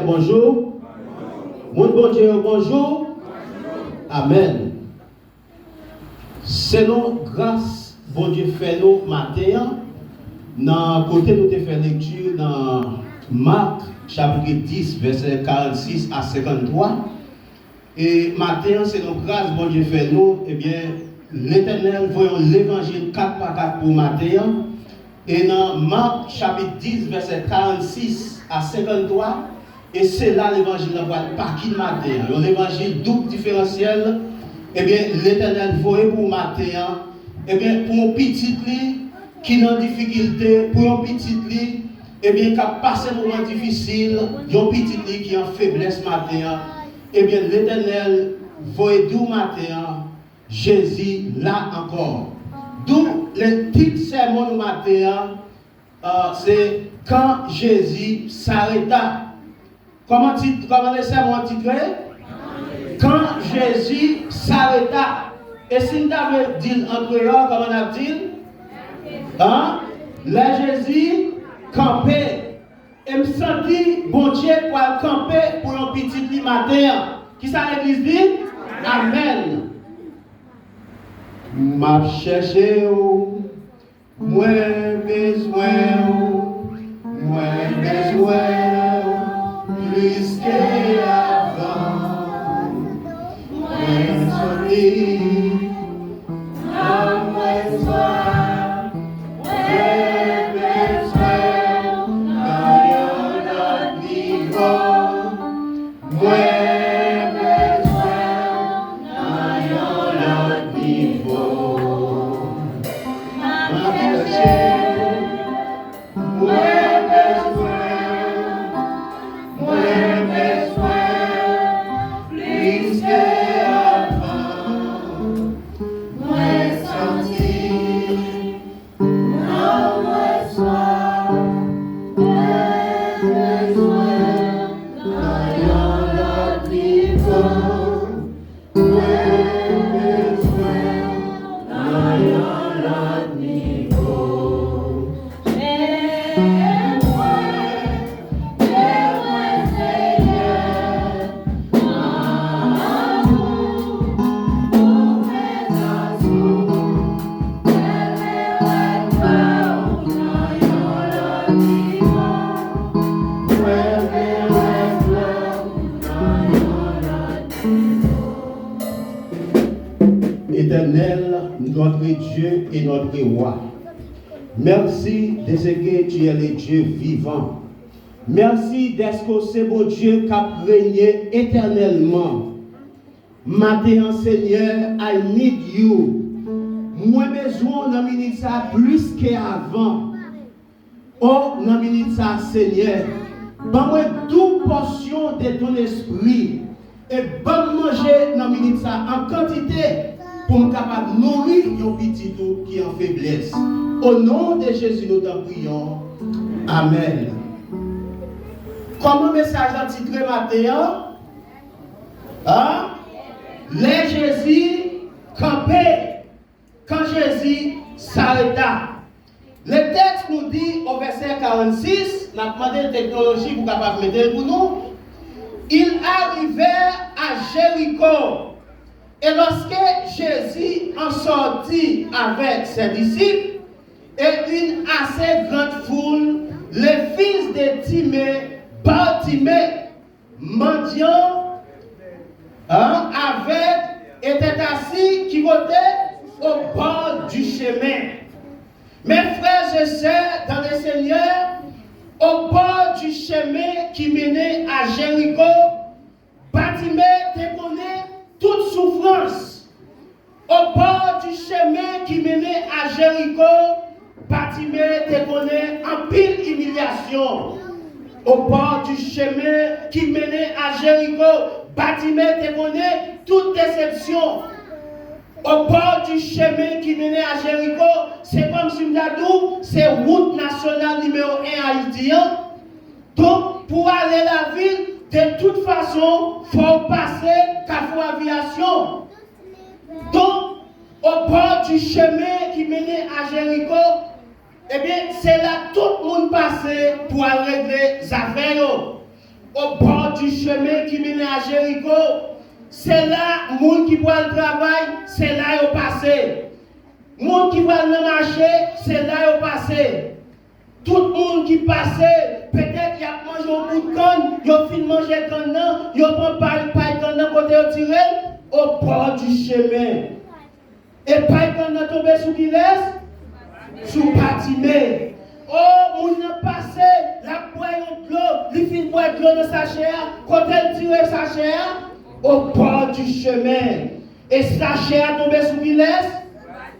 Bonjour. Mon bon Dieu, bonjour. Amen. C'est nos grâces, bon Dieu, fait nous matin. Dans côté nous te fait lecture dans Marc chapitre 10 verset 46 à 53. Et matin, c'est nos grâces, bon Dieu, fait nous. Eh bien, l'Éternel, voyons l'évangile 4 par 4 pour matin. Et dans Marc chapitre 10 verset 46 à 53. Et c'est là l'évangile par qui matin. L'évangile double différentiel. Eh bien, l'Éternel voyait pour matin. Eh bien, pour un petit lit qui est en difficulté, pour un petit lit, eh bien, qui a passé un moment difficile, un petit lit qui est en faiblesse matin. Eh bien, l'Éternel voyait d'où matin, Jésus là encore. D'où le titre sermon du matin, c'est quand Jésus s'arrêta. Comment le sermon titré? Quand Jésus s'arrêta. Et si nous avons dit en créole, comment on a dit? Hein? Là, Jésus campait. Et me sentis, bon Dieu, pour camper pour un petit lit matin. Qui ça l'église dit? Amen. M'a cherché, moi besoin, plus qu'avant. Moi sorti, moi soir, moi besoin, dans yon niveau. Moi notre Dieu et notre roi. Merci de ce que tu es le Dieu vivant. Merci d'être que c'est bon Dieu qui a régné éternellement. Maintenant, Seigneur, I need you. Moi, besoin d'un minute ça plus qu'avant. Oh, d'un minute ça, Seigneur. Donne-moi 12 portions de ton esprit. Et bonne manger dans minute ça en quantité. Pour nous capable de nourrir nos petits qui est en faiblesse. Au nom de Jésus, nous t'en prions. Amen. Comment message a titré matin? Hein? Les Jésus campait quand Jésus s'arrêta. Le texte nous dit au verset 46, on a demandé une technologie pour capable mettre pour nous. Ils arrivèrent à Jéricho. Et lorsque Jésus en sortit avec ses disciples et une assez grande foule, les fils de Timée, Bartimée, mendiant, étaient assis qui votaient au bord du chemin. Mes frères et sœurs dans le Seigneur, au bord du chemin qui menait à Jéricho, Bartimée te connaît toute souffrance. Au bord du chemin qui menait à Jéricho, Bartimée te connaît en pile humiliation. Au bord du chemin qui menait à Jéricho, Bartimée te connaît toute déception. Au bord du chemin qui menait à Jéricho, c'est comme si c'est route nationale numéro 1 haïtien. Donc, pour aller à la ville, de toute façon, il faut passer Carrefour Aviation. Donc, au bord du chemin qui menait à Jéricho, eh bien, c'est là tout le monde passait pour régler les affaires. au bord du chemin qui mène à Jéricho. C'est là, les gens qui voient le travail, c'est là qu'ils passé. Les gens qui voient le marché, c'est là qu'ils passé. Tout le monde qui passait, peut-être qu'il a mangé un bout de canne, il a fini de manger canne, il a pris paille canne côté tiré au bord du chemin. Et paille canne tombé sous qui laisse? Sous Batimé. Oh, moun a passé, la boire de l'eau, il finit de boire de l'eau dans sa chair, quand elle tire sa chair, au bord du chemin. Et sa chair a tombé sous qui laisse?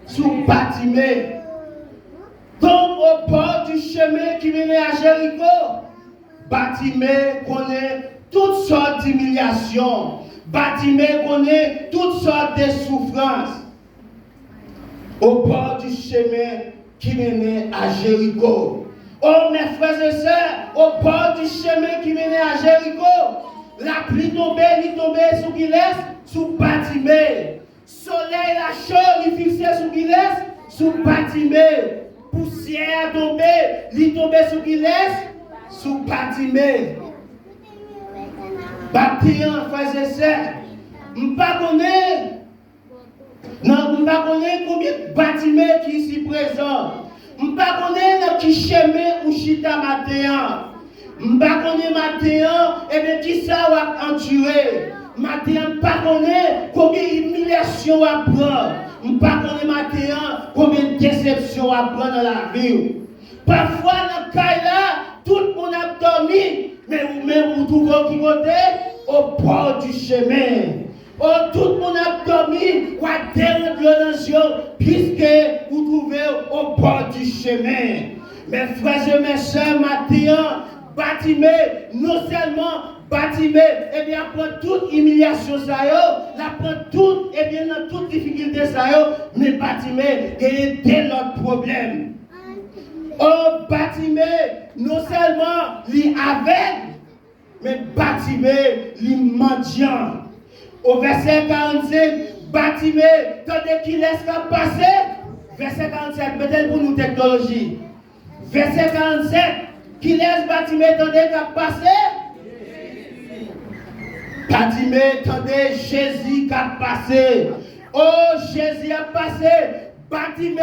Sous Batimé. Donc, au bord du chemin qui menait à Jéricho, Batimé connaît toutes sortes d'humiliations. Batimé connaît toutes sortes de souffrances. Au bord du chemin qui menait à Jéricho. Oh, mes frères et sœurs, au bord du chemin qui menait à Jéricho, la pluie tombait, il tombait sous qui laisse? Sous Batimé. Soleil, la chaux, il fixait sous qui laisse? Sous Batimé. Poussière a tombé, il tombait sous qui laisse? Sous Batimé. Bâtiment, frères et sœurs, je ne connais pas combien de bâtiments qui ici présents. Je ne connais qui chemin ou chita matin. Je ne connais matin, et bien qui ça va endurer. Matin, je ne connais combien d'humiliations à prendre. Je ne connais matin combien de déceptions à prendre dans la vie. Parfois, dans le cas là, tout le monde a dormi, mais vous-même, vous trouvez qui côté? Au bord du chemin. Oh, tout le monde a dormi, quoi derrière l'onation, puisque vous trouvez au bord du chemin. Mes frères et mes soeurs, matin, Batimé, non seulement Batimé, eh bien, prend toute humiliation, ça y est, la prend toute, eh bien, dans toute difficulté, ça y est, mais Batimé, il y a l'autre problème. Oh, Batimé, non seulement il aveugle, mais Batimé, il mendiant. Au verset 45, Batimé, tandis qu'il laisse passer, verset 47, mettez pour nous technologie. Verset 47, qui laisse Batimé, tandis qu'il passer. Batimé, tandis Jésus qui a passé. Oh, Jésus a passé. Batimé,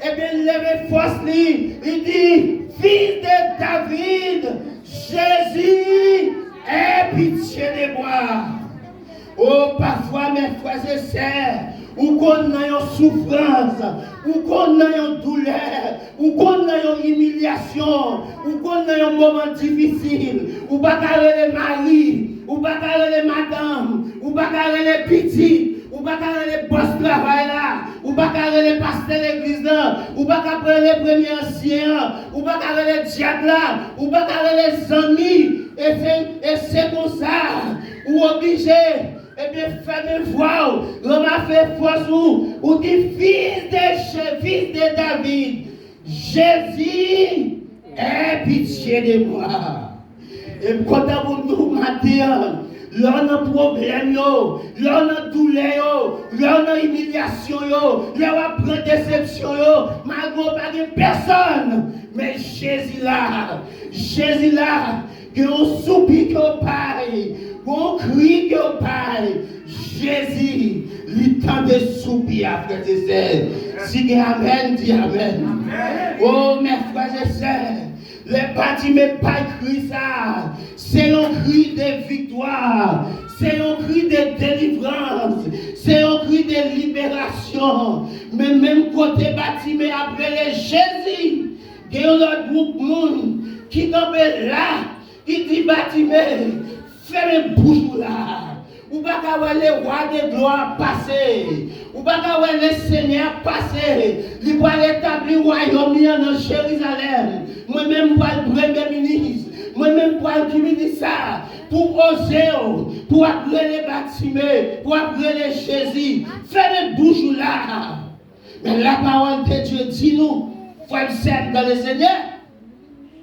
eh bien, il lève force, il dit, fils de David, Jésus, aie pitié de moi. Oh, parfois, mes frères et sœurs, ou qu'on a une souffrance, ou qu'on a une douleur, ou qu'on a une humiliation, ou qu'on a un moment difficile, ou pas les maris, ou pas les madames, ou pas les petits, ou pas les boss travail là, ou pas les pasteurs l'église là, ou pas les premiers anciens, ou pas les diables là, ou pas les amis, et c'est comme ça, ou obligé. Eh bien, faites voir, l'homme a fait force ou dit fils de David, Jésus, aie pitié de moi. Et quand nous matin, l'on a problème, l'on a douleur, l'on a humiliation, l'on a pris déception, malgré pas personne. Mais Jésus là, que on soupire qu'on paille. Bon cri que paille, Jésus, il tend de soupir, frères et sœurs. Si amen, dis amen. Oh, mes frères et sœurs, les bâtiments pas cri ça. C'est un cri de victoire, c'est un cri de délivrance, c'est un cri de libération. Mais même côté bâtiment, après les Jésus, il y a un autre groupe monde qui tombe là, il dit bâtiment. Fermez bouche là. Ou pas qu'à les rois de gloire passer. Ou pas qu'à les seigneurs passer. Il va établir le royaume dans Jérusalem. Moi-même, pour le premier ministre. Moi-même, pour le ministre ça. Pour oser, pour appeler les bâtiments, pour appeler les Jésus. Fermez bouche là. Mais la parole de Dieu dit nous, il faut servir dans le Seigneur.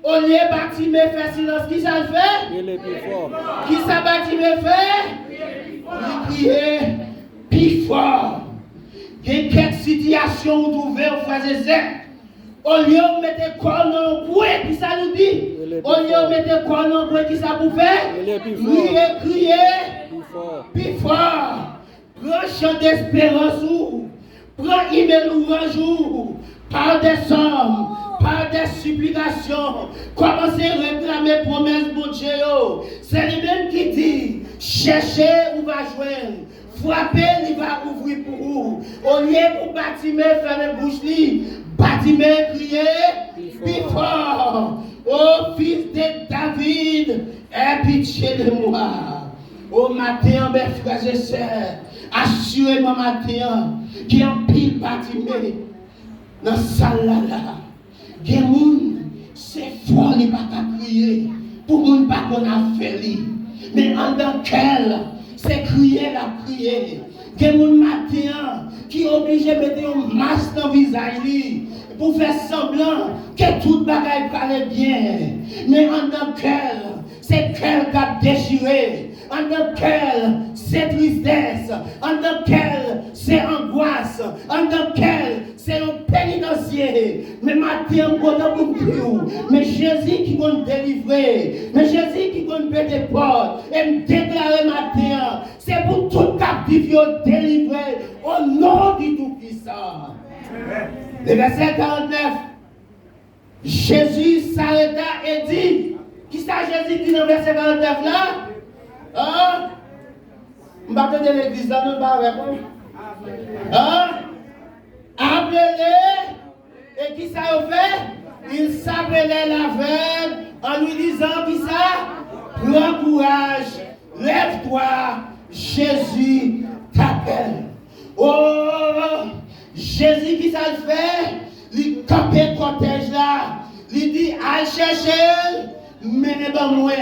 Au lieu de bâtiment faire silence, qui ça le fait? Il est plus fort. Qui ça bâtiment fait? Il est plus fort. Il y a quelques situations où vous trouvez, frères et sœurs, Au lieu de mettre quoi dans le bouet, qui ça nous dit? Au lieu de mettre quoi dans le bouet, qui ça vous fait? Crier, plus fort. Prends chant d'espérance ou, prends email ou un jour, par des sommes, par des supplications, commencez à réclamer promesse mon Dieu. C'est lui-même qui dit, cherchez ou va joindre. Frappez, il va ouvrir pour vous. Au lieu pour bâtiment, fermer bouche li, bâtiment, crier, plus fort. Ô fils de David, aie pitié de moi. Au matin, mes frères et sœurs, assurément matin, qui en pile bâtiment, dans la salle là, des gens, c'est fort, ils ne peuvent pas crier, pour ne pas qu'on a fait. Mais en tant qu'elle, c'est crier la prière. Des gens matin qui sont obligés de mettre un masque dans le visage pour faire semblant que toute bagaille paraît bien. Mais en tant qu'elle, c'est qu'elle qui a déchiré. En tant qu'elle, c'est tristesse. En tant qu'elle, c'est angoisse. En tant qu'elle, c'est un pénitencier. Mais matin, on va vous dire, mais Jésus qui va nous délivrer. Mais Jésus qui va nous mettre des portes. Et me déclarer matin, c'est pour tout captif délivrer au nom du Tout-Puissant. Le verset 49. Jésus s'arrêta et dit, qui ça Jésus dit dans le verset 49 là? Hein? Je ne vais pas de l'église là, nous pas avec moi. Hein? Appelez-les. Et qui ça a fait? Il s'appelait l'aveugle en lui disant qui ça? Prends courage, lève-toi, Jésus t'appelle. Oh, Jésus qui ça le fait? Il campe le cortège là. Il dit, allez chercher, menez pas moi.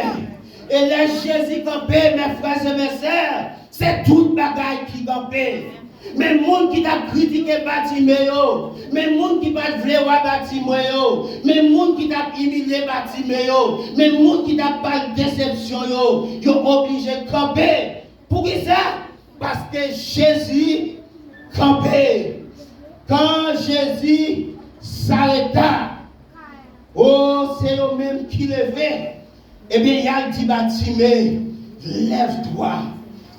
Et là, Jésus campé, mes frères et mes sœurs, c'est toute bagaille qui campé. Mais les gens qui t'a critiqué bâtiment, mais les gens qui t'a voulu voir bâtiment, mais les gens qui t'a humilié bâtiment, mais les gens qui t'a pas de déception, ils sont obligés de camper. Pour qui ça? Parce que Jésus campé. Quand Jésus s'arrêta, oh, c'est eux-mêmes qui levaient. Eh bien, il y a dit bâtiment, lève-toi,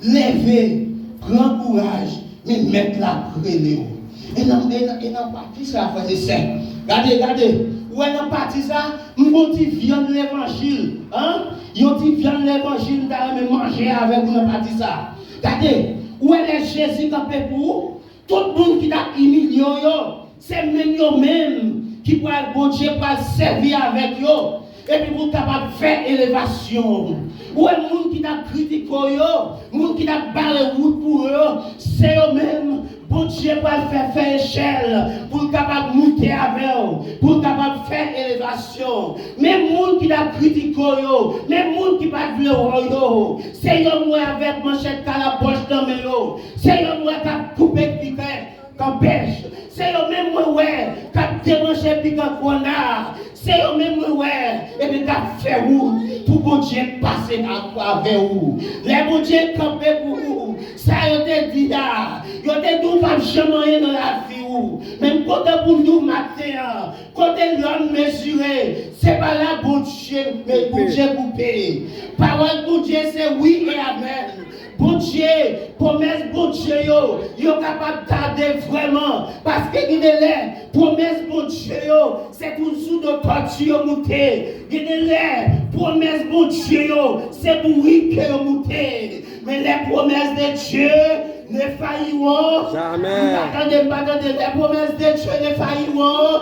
lève, prends courage, mais mets la préléo. Et dans partie ça, frère et sœur. Regardez, où est dans partie ça? Nous dit viande l'évangile. Hein? Ils ont dit viande l'évangile, nous allons manger avec nous dans partie ça. Regardez, où est Jésus campé pour? Tout le monde qui t'a humilié, c'est même eux-mêmes qui pourraient être bon Dieu pour servir avec eux. Et puis vous capable de faire élévation. Ou est monde qui t'a critiqué, monde qui t'a barré route pour eux, c'est eux-mêmes. Bon Dieu pour faire échelle, pour capable de monter avec eux, pour capable de faire élévation. Même monde qui t'a critiqué, même monde qui pas de eux, c'est eux avec manchette à la poche dans mes eux. C'est eux qui a coupé piquet comme pêche. C'est eux-mêmes qui a démanché piquet qu'on a. C'est eux-mêmes et puis t'as fait route pour bon Dieu passer avec vous. Les bon Dieu camper pour vous. Ça y te dit là. Yo te dit pas jamais dans la vie ou. Même quand pour nous matin, quand l'homme mesuré, c'est pas là bon Dieu, mais bon Dieu coupé. Parole bon Dieu c'est oui et amen. Bon Dieu, promesse bon Dieu, yo capable de garder vraiment. Parce que il est là, promesse bon Dieu, c'est pour sous de torture monter. Il est là, promesse bon Dieu, c'est pour oui que monter. Mais les promesses de Dieu ne failliront jamais. Attendez, les promesses de Dieu ne failliront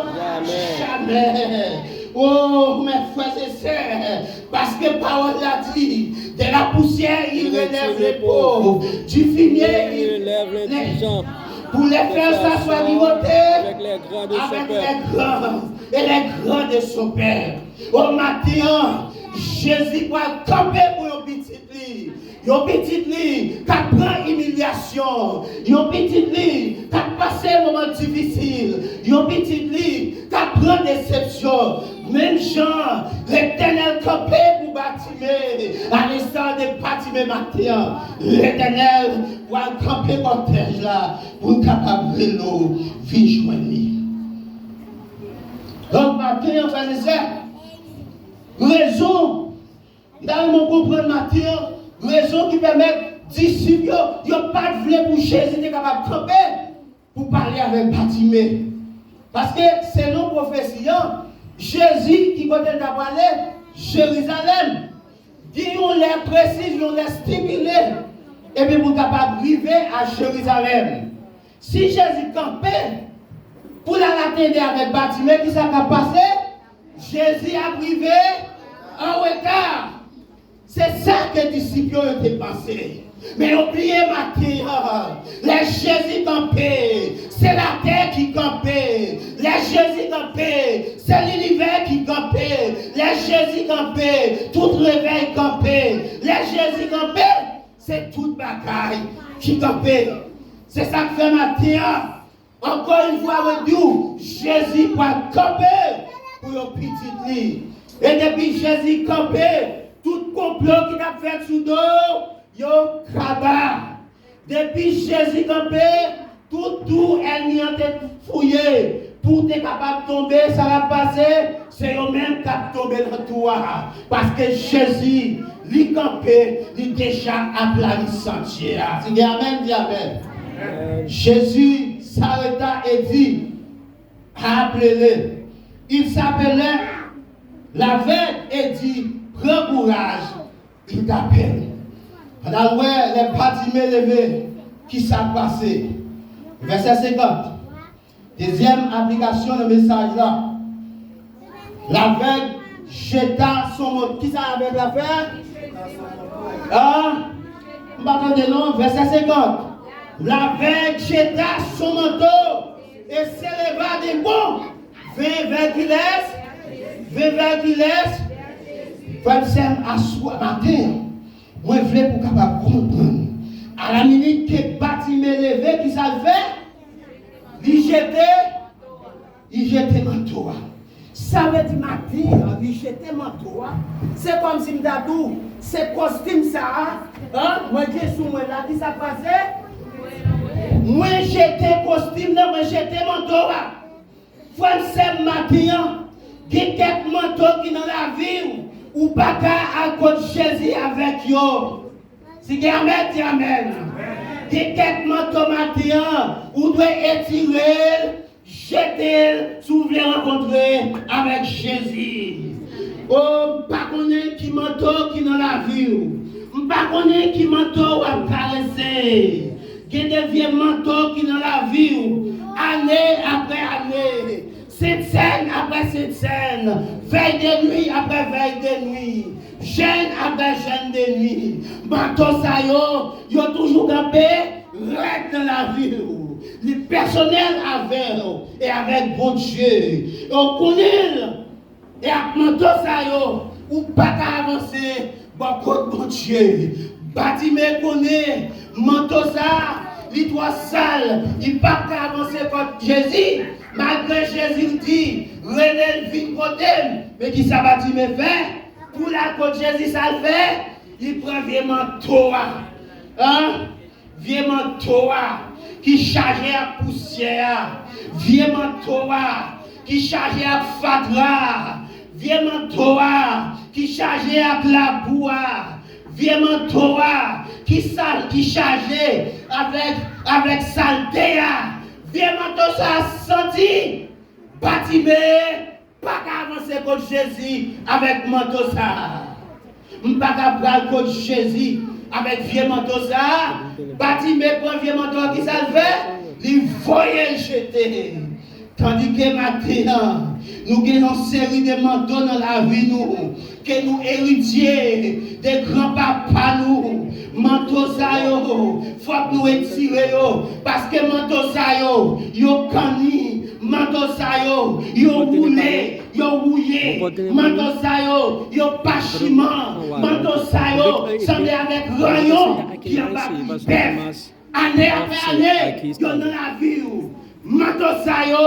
jamais. Oh, mes frères et sœurs, parce que parole l'a dit, de la poussière, il relève les pauvres, du fumier, il relève les puissants. Pour les faire s'asseoir avec les grands de son Père. Et les grands de son Père. Au matin, Jésus va camper pour un petit lit. Yon petit lit qui prend humiliation. Yon petit lit qui passe un moment difficile. Yon petit lit qui prend déception. Même gens, l'Éternel campé pour bâtiment. À l'instant de bâtiment matin, l'Éternel va camper cortège là pour capable de nous vivre joindre. Donc, matin, frère et sœur, raison, dans mon comprendre matin, raison qui permet disciples, ils n'ont pas de voulu pour Jésus être capable de camper pour parler avec Bartimée. Parce que c'est nos prophéties, Jésus qui côté de parler, Jérusalem, ils ont l'air précis, ils ont l'air stimulés, et puis pour capable arriver à Jérusalem. Si Jésus campait, pour l'attendre avec Bartimée, qui s'est passé, Jésus a privé en retard. C'est ça que les disciples ont pensé. Mais oubliez matin, les Jésus campés, c'est la terre qui campait. Les Jésus campés, c'est l'univers qui campait. Les Jésus campés, tout réveil campé. Les Jésus campés, c'est toute bagaille qui campait. C'est ça que fait matin. Encore une fois, Jésus va camper pour le petit lit. Et depuis Jésus campé, tout complot qui a fait sous dos, yo kaba. Depuis Jésus campé, tout ennemi a été fouillé. Pour être capable de tomber, ça va passer, c'est eux-mêmes qui ont tombé dans toi. Parce que Jésus, lui campé, il déjà a plané sentier. Dis amen, dis amen. Jésus s'arrêta et dit, appelez-le. Il s'appelait l'aveugle et dit, prends courage, il t'appelle. Pendant les Bartimée levés, qui s'est passé? Verset 50. Deuxième application de message là. L'aveugle jeta son mot. Qui ça avec l'aveugle? On va attendre non, verset 50. L'aveugle jeta son manteau et s'éleva des bons. 20 vers qui laisse. Frère Sam, à soi matin, moi je voulais pour capable comprendre. À la minute que Bartimée levé, qui ça fait? Il jetait manteau. Ça veut dire matin, il jetait manteau. C'est comme si m'dadou, c'est costume ça. Moi j'ai sous moi là, qui ça passait? Moi j'étais costume, moi j'étais manteau. Frère Sam matin, il y a quelques manteaux qui dans la vie. Ou pas à cause de Jésus avec yo. Si vous avez amen. Il y a quelques manteaux matin, ou doit étirer, jeter, si vous voulez rencontrer avec Jésus. Oh, pas connaître qui manteau qui dans la vie. Pas connaître qui manteau à caresser. Il y a des vieux manteaux qui dans la vie. Année après année. Cette scène après cette scène, veille de nuit après veille de nuit, jeune après jeune de nuit, manteau ça yo toujours campé, reste dans la vie, le personnel avec et avec bon Dieu, on connaît, et avec manteau ça ou pas avancer, bon Dieu, Bartimée connaît, manteau ça, il doit sale, il pas avancer contre Jésus. Malgré Jésus dit, René vit côté, mais qui ça Bartimée fait? Pour la côte Jésus ça le fait, il prend vraiment toi. Vraiment toi, qui chargé à poussière, vraiment toi, qui chargé à fatra, vraiment toi, qui chargé à la boue, vraiment toi, qui chargé avec saleté. Vraiment, tout ça senti, Bartimée, pas qu'à avancer contre Jésus avec manteau ça. Pas qu'à prendre contre Jésus avec vieux manteau ça. Bartimée prend vieux manteau qui ça le fait, il voyait jeter. Tandis que maintenant, nous avons une série de manteaux dans la vie, que nous héritiers des grands-papas, nous. Manteau ça yo, faut que nous étirions, parce que manteau ça yo cani, manteau ça yo roulé, yo rouillé, manteau ça yo pachiment, manteau ça semblé avec rayon qui en bas année après année, yo dans la vie. Manteau sa yo,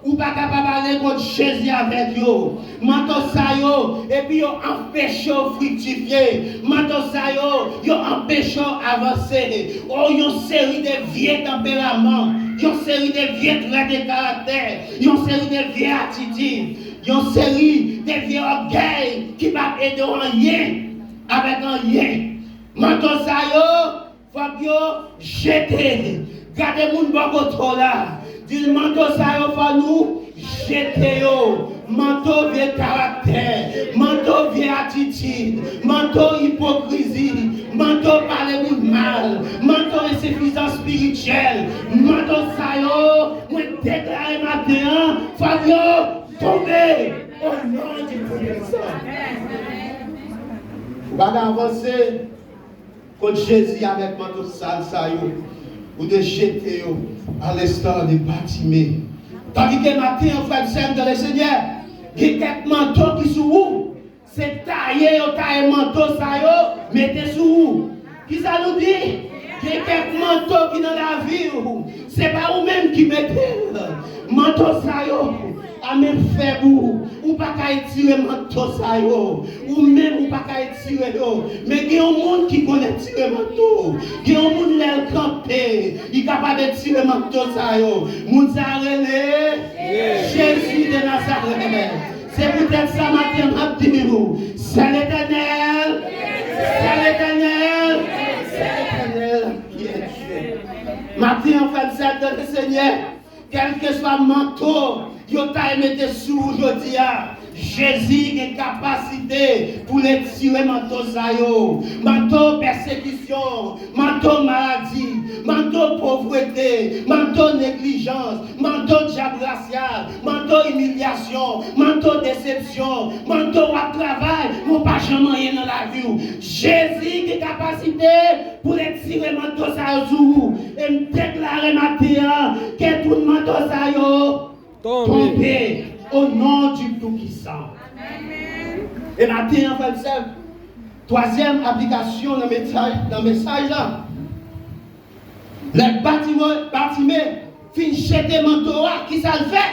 ou pas capable d'aller contre Jésus avec yo. Manteau sa yo, et puis yo empêche yo fructifier. Manteau sa yo empêche yo avancer. Oh, yon série de vieux tempéraments, yon série de vieux traits de caractère, yon série de vieilles attitudes. une série de vieux orgueils qui va aider rien avec rien. Manteau ça yo, faut que jeter. Gardez mon bon là. Dis manteau ça yo faut nous jeter yo. Manteau vieux caractère, manteau vieux attitude, manteau hypocrisie, manteau parler de mal, manteau insuffisance spirituelle, manteau ça yo, moi déclarer matin, faut yo tomber au nom du Christ. Vous allez avancer contre Jésus avec manteau sale ça yo, ou de jeter yo à l'instant de Bartimée. Tandis que matin, frère Saint de le Seigneur, il y a quelques manteaux qui sont où? C'est taillé, taillé manteau, ça y mettez sous où? Qui ça nous dit? Il y a quelques manteaux qui dans la vie, c'est pas vous-même qui mettez. Manteau, ça y a même fait vous. Ou pas qu'à tirer manteau, ça y ou même ou pas qu'à tirer. Mais il y a un monde qui connaît tirer manteau. Il y a un monde qui est campé. Il est capable de tirer manteau, ça y est. Moun sa relé, Jésus de Nazareth. C'est peut-être ça matin, m'a dit vous. C'est l'Éternel. C'est l'Éternel. C'est l'Éternel qui est Dieu. Matin, en fait, c'est de le Seigneur. Quel que soit le manteau, yo t'a mis sous aujourd'hui. Jésus a une capacité pour les tirer manteau sayo, manteau persécution, manteau maladie, manteau pauvreté, manteau négligence, manteau diable racial, manteau humiliation, manteau déception, manteau à travail, mon pas jamais rien dans la vie. Jésus a une capacité pour les tirer manteau sayo et me déclarer matin que tout le manteau sayo tombe au nom du Tout-Puissant. Et maintenant, en fait, troisième application dans le message là. Les bâtiments fin jeter manteau, qui ça le fait?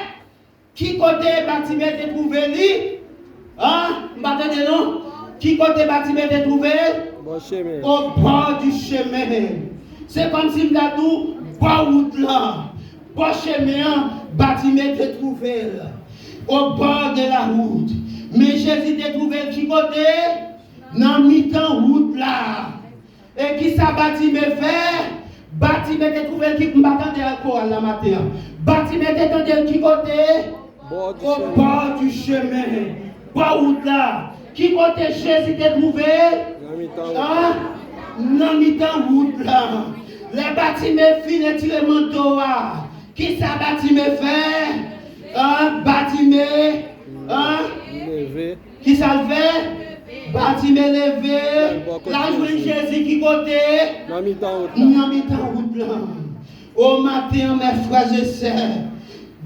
Qui côté bâtiment est trouvé lui? Hein? M'attendez non? Qui côté bâtiment est trouvé? Bon chemin. Au bord du chemin. C'est comme si m'dadou bord route là. Bon chemin, bâtiment est trouvé là. Au bord de la route. Mais Jésus t'a trouvé qui côté? Dans mi-temps route là. Et qui ça bâtiment fait? Bâtiment t'a trouvé qui m'attendait encore la matin. Bâtiment t'a trouvé qui côté? Au bord du chemin. Bord route là. Qui côté Jésus t'a trouvé? Dans mi-temps route là. Les bâtiments finissent tirer manteau. Qui ça bâtiment fait? Bâtiment, qui ça le fait? Bâtiment levé, la journée Jésus qui côté? Dans mi-temps route là. Au matin, mes frères et sœurs,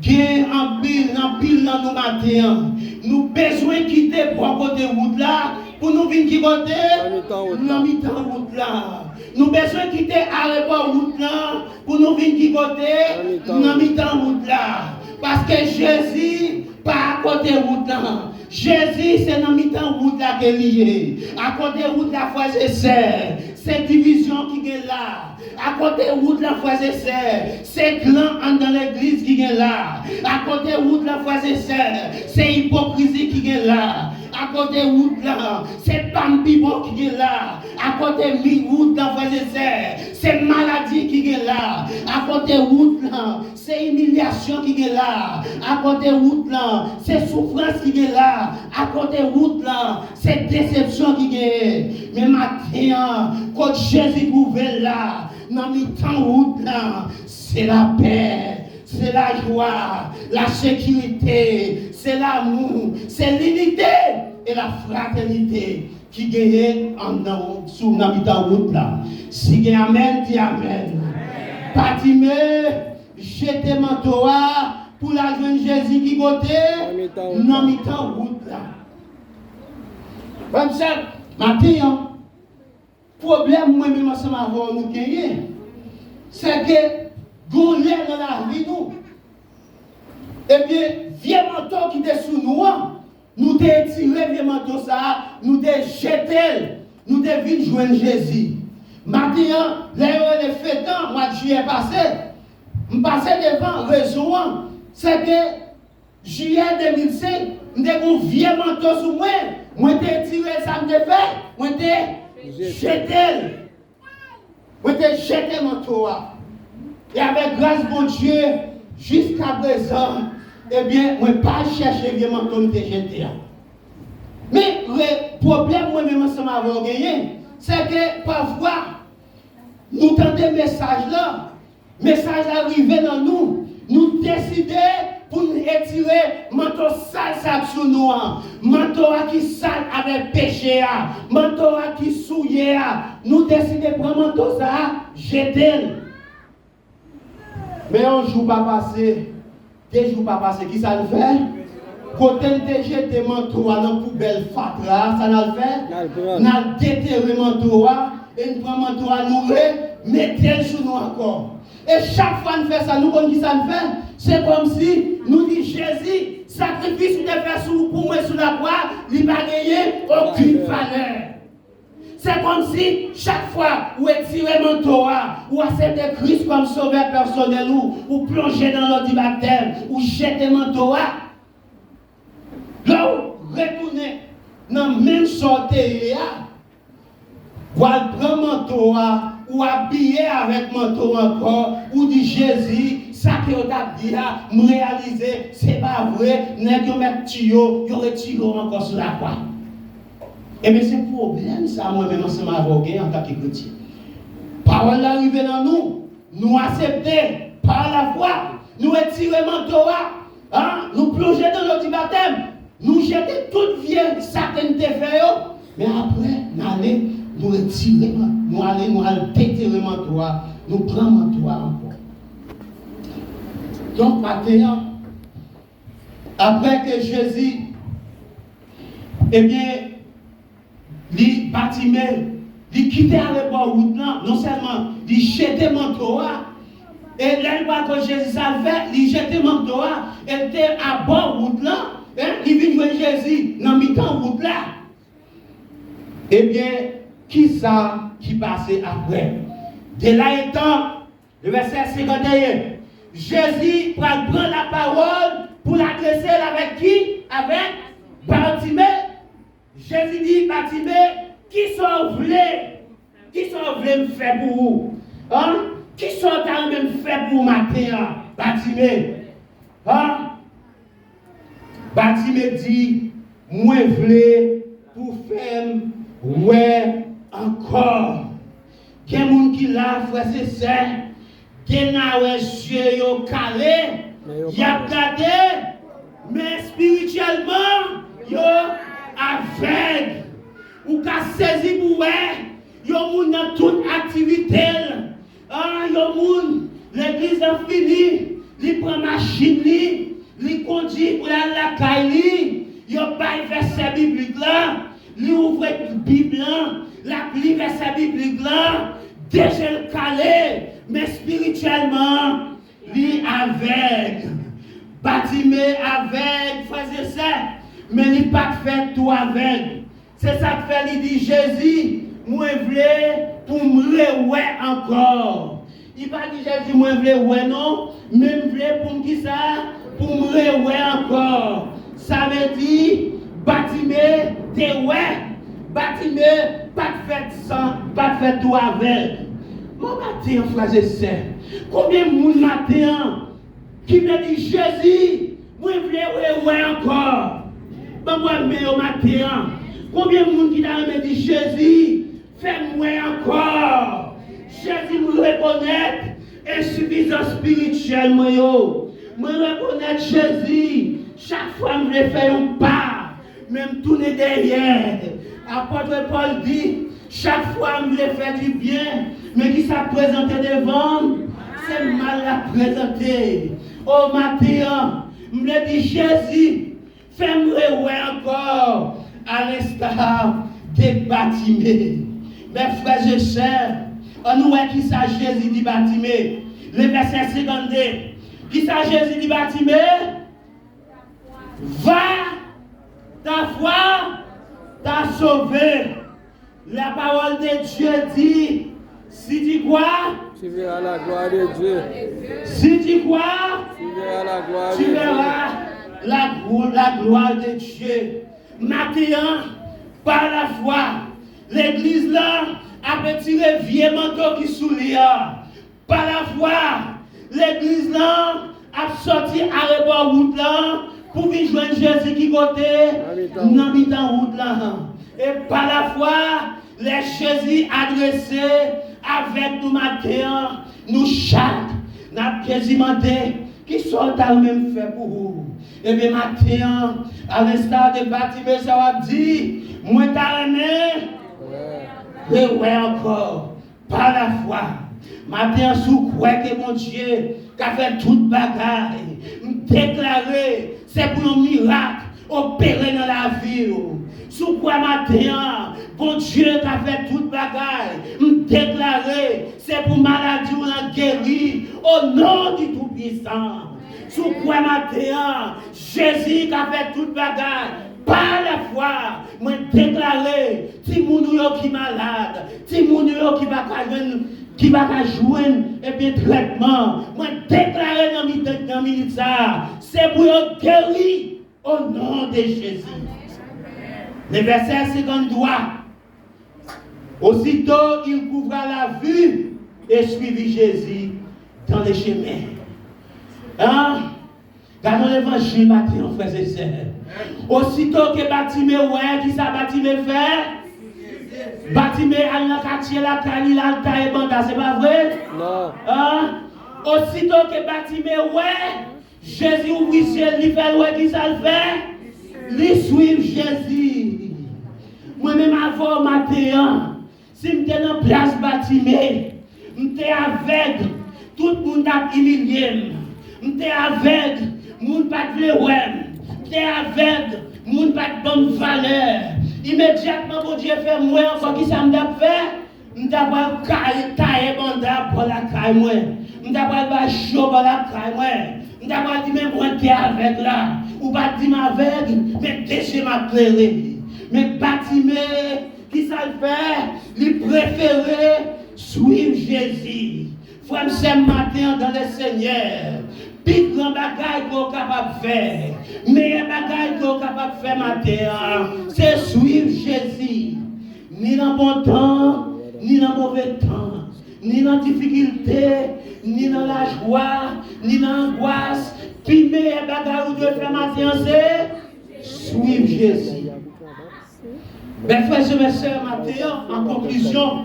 gain en pile dans nos matins. Nous besoin quitter pour côté route là, pour nous venir qui côté? Dans mi-temps route là. Nous besoin quitter aéroport route là, pour nous venir qui côté? Dans mi-temps route là. Parce que Jésus, pas à côté route là. Jésus, c'est dans mi-temps route là qui est lié. À côté route là, frères et sœurs, c'est division qui est là. À côté route là, frères et sœurs, c'est clan dans l'église qui est là. À côté route là, frères et sœurs, c'est hypocrisie qui est là. À côté route là, c'est pampibo qui est là. À côté route là, frères et sœurs, c'est maladie qui est là. À côté route là, c'est humiliation qui est là. À côté route là, c'est souffrance qui est là. À côté route là, c'est déception qui est. Mais maintenant, quand Jésus ouvert là, dans le temps route là, c'est la paix. C'est la joie, la sécurité, c'est l'amour, c'est l'unité et la fraternité qui gagne sous la route là. Si il y a amen, dis amen. Bâtiment, jetez manteau pour la jeune Jésus qui côté dans mi-temps route là. Comme ça, maintenant, problème moi-même ensemble avec nous gagner, c'est que gouler dans la vie nous. Et bien, vieux manteau qui est sous nous, nous t'es tiré vieux manteau ça, nous t'es jeté, nous t'es venu joindre Jésus. Maintenant, les fêtants, mois de juillet passé, je passais devant raison, c'est que juillet 2005, je suis un vieux manteau sur moi. Moi, je tiré ça, je fait. Moi, je jeté. Moi, je jeté mon manteau. Et avec grâce de Dieu, jusqu'à présent, eh bien, moi, pas chercher vieux manteau, je jeté. Mais le problème, moi-même, ça m'a gagné, c'est que parfois, nous tentons des messages là, message arrivé dans nous, nous décidons pour nous retirer manteau sale sur nous, manteau qui sale avec péché, manteau qui souillé, nous décidons de prendre manteau ça, jeter. Mais un jour pas passé, 2 jours pas passé, qui ça le fait? Quand on a jeté manteau dans la poubelle fatra, ça n'a le fait? On a déterré manteau et nous prenons manteau à nous mettez-le sur nous encore. Et chaque fois qu'on fait ça, nous connaissons qui ça nous fait. C'est comme si nous disons Jésus, sacrifice que tu as fait pour moi sur la croix, il n'a pas gagné aucune valeur. C'est comme si chaque fois où est tiré mon Torah, ou accepter Christ comme sauveur personnel, ou plonger dans l'eau du baptême, ou jeter mon Torah, là où retourner dans la même sortie, ou prendre mon Torah, ou habiller avec mon Torah encore, ou dit Jésus, ça que vous avez dit, me réaliser, c'est pas vrai, n'est-ce que mettre tuyau, il retire encore sur la croix. Et bien c'est un problème ça, moi-même, c'est ma vogue en tant que chrétien. Parole arrivée dans nous, nous accepter par la foi, nous retirer mon Torah, nous plonger dans notre baptême, nous jeter toute vieille certaines défaites, mais après, nous retirer, nous allons déterrer mon Torah, nous prendre mon Torah encore. Donc maintenant, après que Jésus, eh bien, les bâtiments, les quitter à l'époque route là, non seulement les jeter mon Torah, et là que Jésus a fait, les jeter mon Torah, était à bord route là, il vient voir Jésus dans mi-temps route là. Eh bien, qui ça qui passait après? De là étant, le verset 51, Jésus prend la parole pour l'adresser avec qui? Avec Bartimée. Jésus dit, Bartimée, qui sont voulés me faire pour vous? Qui sont même fait pour matin? Bartimée. Bartimée dit, moi voulais pour faire ouais encore. Il y a des gens qui l'a frère c'est ça. Qui n'a pas yeux calé. Il a regardé, mais spirituellement, il aveugle. Ou qu'a saisi pour ouais. Il y a dans toute activité. Il y a l'église a fini. Il prend machine, il conduit pour la caille. Il a pas verset biblique là. Il ouvre la Bible, la verset biblique là, déjà le calé, mais spirituellement, il aveugle. Bartimée aveugle, faisait ça, mais il n'a pas fait tout aveugle. C'est ça que fait, il dit Jésus, moi je voulais pour me ouais encore. Il n'a pas dit Jésus, moi je voulais ouais non, mais je voulais pour qui ça? Pour me ouais encore. Ça veut dire, Bartimée, t'es ouais. Bartimée, pas de fait sans, pas de fait tout avec. Mon matin, frère et sœur, combien de monde matin qui me dit Jésus, moi je voulais ouais encore. Ben moi mais au matin, combien de monde qui me dit Jésus, fais-moi encore. Jésus me reconnaît insuffisant spirituel moi yo. Me reconnaître Jésus, chaque fois je me faire un pas, même tourner derrière. Apôtre Paul dit, chaque fois je me fait du bien, mais qui s'est présenté devant, c'est mal à présenter. Au matin, je me dis Jésus, fais-moi ouais encore, à l'instar des Bartimée. Mes frères et sœurs, on nous voit qui ça Jésus dit Bartimée. Le verset 52, qui ça Jésus dit Bartimée? Va, ta foi t'a sauvé. La parole de Dieu dit, si tu crois, tu verras la gloire de Dieu. Si tu crois, tu verras la gloire tu de verras la gloire de Dieu. Maintenant, par la foi, l'église là a retiré vieux manteau qui soulier. Par la foi, l'église là a sorti à rebord route là pour venir joindre Jésus qui côté dans mi-temps route là. Et par la foi, les Jésus adressés avec nous matin, nous chaque, n'a Jésus demandé qui sont à même fait pour vous. Et bien matin, à l'instar de Bartimée, ça va dire, moi t'as aimé, mais ouais encore, par la foi. Matin, sous quoi que mon Dieu, qui a fait toute bagaille, déclaré, c'est pour un miracle, opéré dans la vie. Sous quoi matin, bon Dieu qui a fait toute bagaille, déclaré, c'est pour maladie ou la guérir, au nom du Tout-Puissant. Sous quoi matin, Jésus qui a fait toute bagaille, par la foi, moi déclaré, si moun yo qui malade, si moun yo qui va jouer et bien traitement, moi déclaré dans minute ça, c'est pour guérir au nom de Jésus. Le verset 53. Aussitôt il couvra la vue et suivit Jésus dans les chemins. Regardons l'évangile matin, frères et sœurs. Aussitôt que Bartimée, qui ça Bartimée fait? Bartimée a le quartier, la canille, l'altar et banda, c'est pas vrai? Non. Aussitôt que Bartimée, Jésus ouvrit ciel, il fait qui ça le fait? Il suit Jésus. Moi-même avant matin, si je suis dans la place Bartimée, je suis avec, tout le monde a humilié. Je suis avec, le monde pas de je suis avec, le monde pas de bonne valeur. Immédiatement, mon Dieu fait moi encore qui ça me fait? Je suis tailler banda pour la caille moi. Je suis chaud pour la caille moi. Je suis même moi qui avec là. Ou pas dire avec, mais déjà m'a clairé. Mais Bartimée, qui ça le fait? Il préférait suivre Jésus. Frère, ce matin dans le Seigneur, plus grand bagaille qu'on est capable de faire, meilleur bagaille qu'on est capable de faire matin, c'est suivre Jésus. Ni dans bon temps, ni dans mauvais temps, ni dans difficulté, ni dans la joie, ni dans l'angoisse. Puis meilleur bagaille qu'on doit faire matin, c'est suivre Jésus. Mes frères et mes sœurs, matin, en conclusion,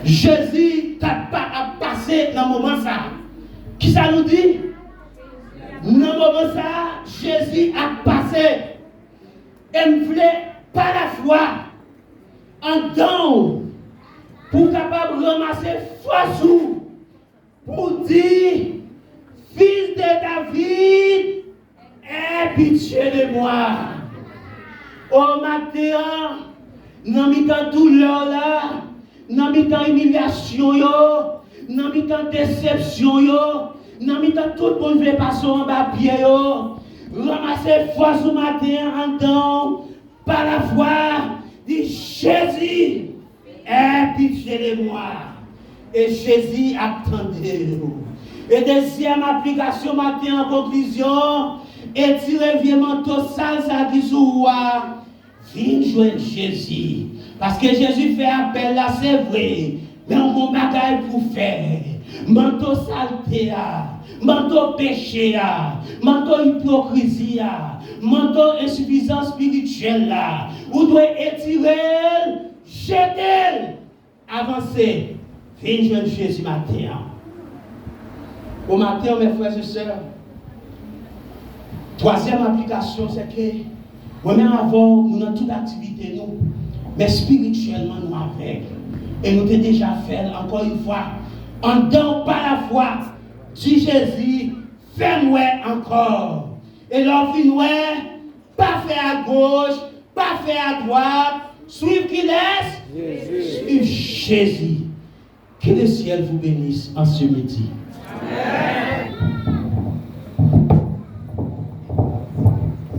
Jésus a passé dans le moment ça. Qui ça nous dit? Dans le moment ça, Jésus a passé. Et me voulait par la foi en don pour capable de ramasser force pour dire fils de David, aie pitié de moi. Au matin, dans mi-temps douleur là, dans mi-temps humiliation yo, dans mi-temps déception yo, dans mi-temps tout le monde veut passer en bas pied yo, ramasser force au matin en temps, par la foi, dit Jésus, aie pitié de moi. Et Jésus attendait. Et deuxième application matin en conclusion, et tirer vieux manteau sale ça qui sous viens joindre Jésus. Parce que Jésus fait appel là, c'est vrai. Mais on a un bagage pour faire. Manteau saleté, manteau péché, manteau hypocrisie, manteau insuffisance spirituelle là. Vous devez étirer, jeter, avancer. Viens joindre Jésus matin. Au matin, mes frères et sœurs, troisième application, c'est que moi-même avant, nous dans toute activité, nous, mais spirituellement, nous avec. Et nous avons déjà fait, encore une fois, en dehors par la foi, dit Jésus, fais-moi encore. Et l'envie, pas faire à gauche, pas faire à droite, suivre qui laisse, suivre Jésus. Que le ciel vous bénisse en ce midi. Amen.